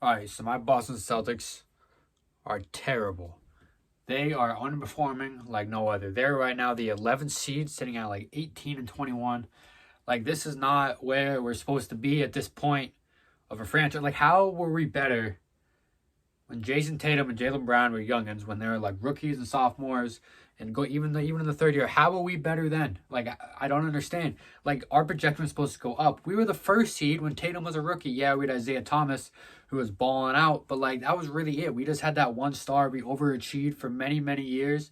All right, so my Boston Celtics are terrible. They are underperforming like no other. They're right now the 11th seed, sitting at like 18 and 21. Like, this is not where we're supposed to be at this point of a franchise. Like, how were we better when Jason Tatum and Jaylen Brown were youngins, when they were like rookies and sophomores, and go even in the third year? How were we better then? Like, I don't understand. Like, our projection was supposed to go up. We were the first seed when Tatum was a rookie. Yeah, we had Isaiah Thomas, who was balling out, but like, that was really it. We just had that one star. We overachieved for many years.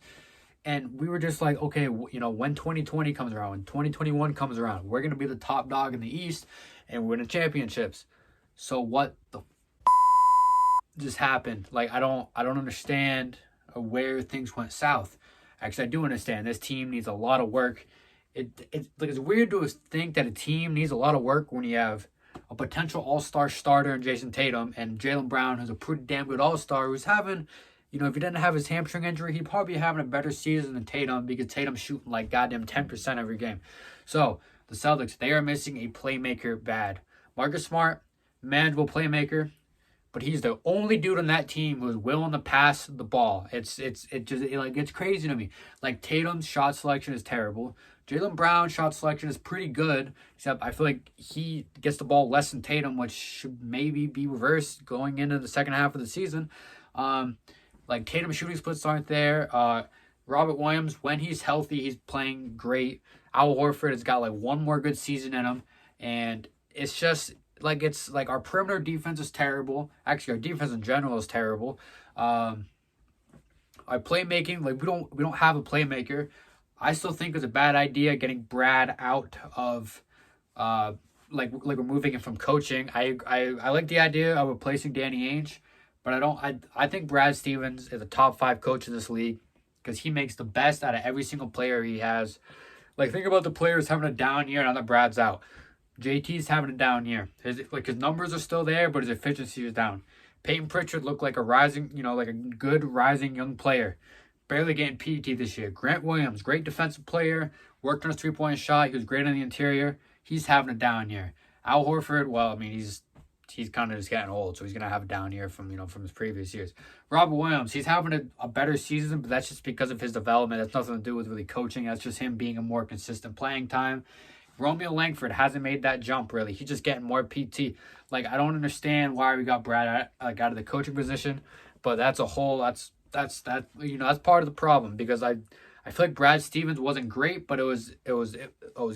And we were just like, okay, when 2020 comes around, when 2021 comes around, we're going to be the top dog in the East and winning championships. So what the just happened? Like, I don't understand where things went south. Actually, I do understand. This team needs a lot of work. It's weird to think that a team needs a lot of work when you have a potential all-star starter in Jason Tatum and Jaylen Brown, who's a pretty damn good all-star, who's having, if he didn't have his hamstring injury, he'd probably be having a better season than Tatum, because Tatum's shooting like goddamn 10% every game. So the Celtics, they are missing a playmaker bad. Marcus Smart, manageable playmaker, but he's the only dude on that team who's willing to pass the ball. It's crazy to me. Like, Tatum's shot selection is terrible. Jaylen Brown's shot selection is pretty good, except I feel like he gets the ball less than Tatum, which should maybe be reversed going into the second half of the season. Like, Tatum's shooting splits aren't there. Robert Williams, when he's healthy, he's playing great. Al Horford has got like one more good season in him, and it's just like, it's like our perimeter defense is terrible. Actually, our defense in general is terrible. Our playmaking, like, we don't have a playmaker. I still think it's a bad idea getting Brad out of like removing him from coaching. I like the idea of replacing Danny Ainge, but I think Brad Stevens is a top 5 coach in this league, because he makes the best out of every single player he has. Like, think about the players having a down year, and now that Brad's out. JT's having a down year. His numbers are still there, but his efficiency is down. Peyton Pritchard looked like a rising, like a good rising young player. Barely getting PT this year. Grant Williams, great defensive player. Worked on his 3-point shot. He was great on the interior. He's having a down year. Al Horford, well, I mean, he's kind of just getting old, so he's going to have a down year from his previous years. Robert Williams, he's having a better season, but that's just because of his development. That's nothing to do with really coaching. That's just him being a more consistent playing time. Romeo Langford hasn't made that jump, really. He's just getting more PT. Like, I don't understand why we got Brad out of the coaching position, but that's part of the problem, because I feel like Brad Stevens wasn't great, but it was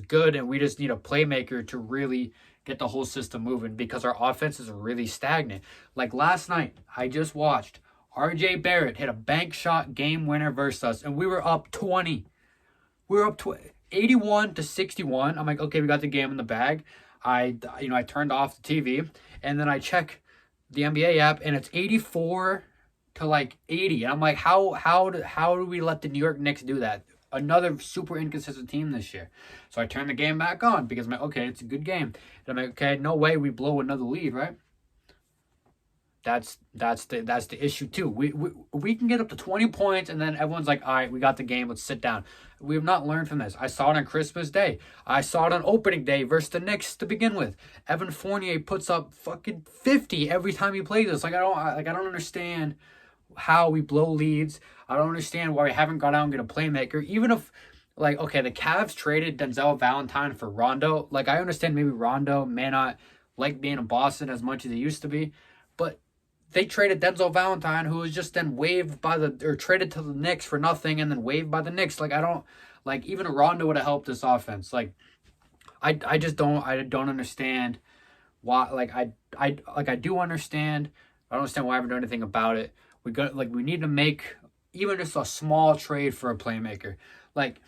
good, and we just need a playmaker to really get the whole system moving, because our offense is really stagnant. Like, last night, I just watched RJ Barrett hit a bank shot game winner versus us, and we were up 20. We were up 81 to 61. I'm like, okay, we got the game in the bag. I turned off the TV, and then I check the NBA app, and it's 84 to like 80. And I'm like, how do we let the New York Knicks do that? Another super inconsistent team this year. So I turned the game back on, because I'm like, okay, it's a good game. And I'm like, okay, no way we blow another lead, right? That's the issue too. We can get up to 20 points, and then everyone's like, all right, we got the game, let's sit down. We have not learned from this. I saw it on Christmas Day. I saw it on opening day versus the Knicks to begin with. Evan Fournier puts up fucking 50 every time he plays us. I don't understand how we blow leads. I don't understand why we haven't gone out and get a playmaker. Even if, like, okay, the Cavs traded Denzel Valentine for Rondo. Like, I understand maybe Rondo may not like being in Boston as much as he used to be, but they traded Denzel Valentine, who was just then waived traded to the Knicks for nothing, and then waived by the Knicks. Like, even Rondo would have helped this offense. Like, I don't understand why. I do understand. I don't understand why I haven't done anything about it. We need to make even just a small trade for a playmaker. Like,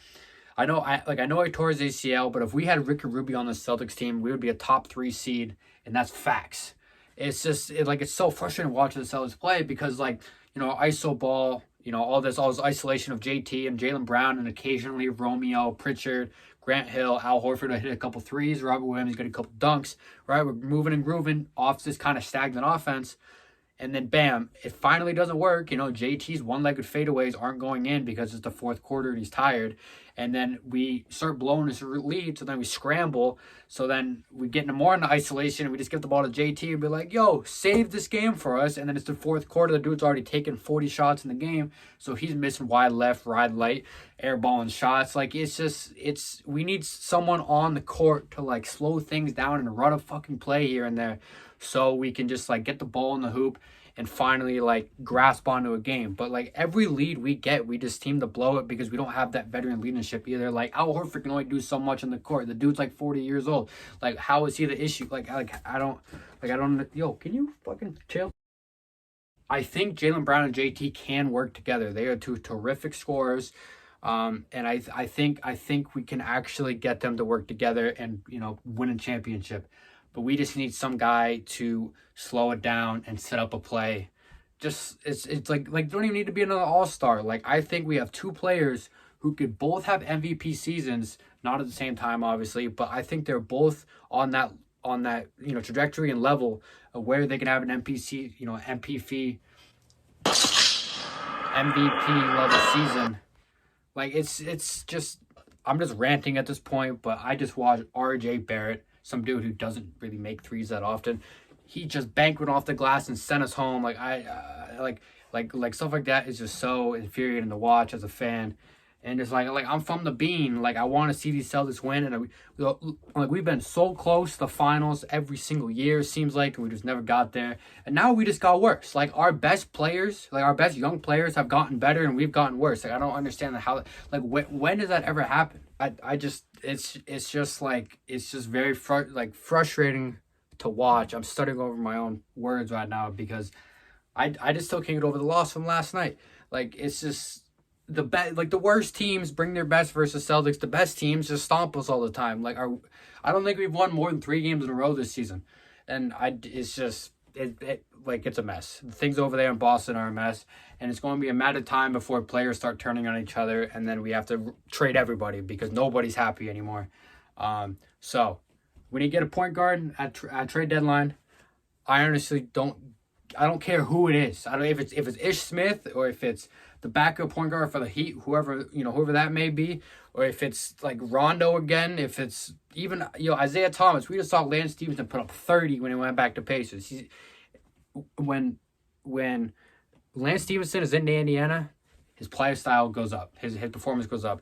I know I tore his ACL, but if we had Ricky Rubio on the Celtics team, we would be a top 3 seed, and that's facts. It's just it's so frustrating watching the Celtics play, because iso ball, all this isolation of JT and Jaylen Brown, and occasionally Romeo, Pritchard, Grant Hill, Al Horford hit a couple threes, Robert Williams got a couple dunks, right? We're moving and grooving off this kind of stagnant offense. And then bam, it finally doesn't work. JT's one-legged fadeaways aren't going in because it's the fourth quarter and he's tired. And then we start blowing his lead, so then we scramble. So then we get more into isolation, and we just give the ball to JT and be like, yo, save this game for us. And then it's the fourth quarter. The dude's already taken 40 shots in the game, so he's missing wide left, wide right, airballing shots. Like, we need someone on the court to, like, slow things down and run a fucking play here and there so we can just, like, get the ball in the hoop and finally, like, grasp onto a game. But, like, every lead we get, we just seem to blow it because we don't have that veteran leadership either. Like, Al Horford can only do so much in the court. The dude's, like, 40 years old. Like, how is he the issue? I don't, yo, can you fucking chill? I think Jaylen Brown and JT can work together. They are two terrific scorers. And I think we can actually get them to work together and, win a championship. But we just need some guy to slow it down and set up a play. Just it's like don't even need to be another all-star. Like, I think we have two players who could both have MVP seasons, not at the same time, obviously, but I think they're both on that trajectory and level of where they can have an MVP level season. Like, it's just, I'm just ranting at this point, but I just watched RJ Barrett, some dude who doesn't really make threes that often. He just banqueted off the glass and sent us home. Like, like stuff like that is just so infuriating to watch as a fan. And it's like I'm from the bean. Like, I want to see these Celtics win. And we've been so close to the finals every single year, it seems like, and we just never got there. And now we just got worse. Like, our best players, like our best young players, have gotten better, and we've gotten worse. Like, I don't understand how. Like, when does that ever happen? It's just very frustrating to watch. I'm starting over my own words right now because I just still can't get over the loss from last night. Like, it's just the worst teams bring their best versus Celtics. The best teams just stomp us all the time. Like, I don't think we've won more than 3 games in a row this season, and it's a mess. The things over there in Boston are a mess, and it's going to be a matter of time before players start turning on each other, and then we have to trade everybody because nobody's happy anymore. So when you get a point guard at trade deadline, I honestly don't care who it is. I don't know if it's Ish Smith or if it's the backup point guard for the Heat, whoever that may be, or if it's like Rondo again, if it's even Isaiah Thomas. We just saw Lance Stevenson put up 30 when he went back to Pacers. When Lance Stevenson is in Indiana, his play style goes up, his performance goes up.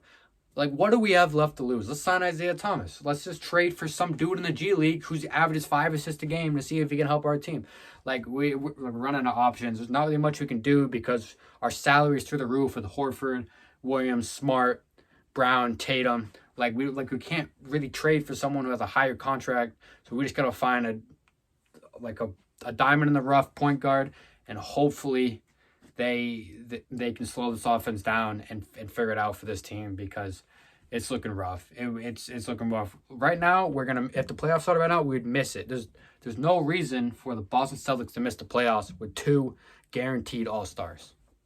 Like, what do we have left to lose? Let's sign Isaiah Thomas. Let's just trade for some dude in the G League who's averages 5 assists a game to see if he can help our team. Like, we're running out of options. There's not really much we can do because our salary is through the roof with Horford, Williams, Smart, Brown, Tatum. Like, we can't really trade for someone who has a higher contract. So we just gotta find a diamond in the rough point guard, and hopefully they can slow this offense down and figure it out for this team because it's looking rough. It's looking rough. Right now, if the playoffs started right now, we'd miss it. There's no reason for the Boston Celtics to miss the playoffs with 2 guaranteed All-Stars.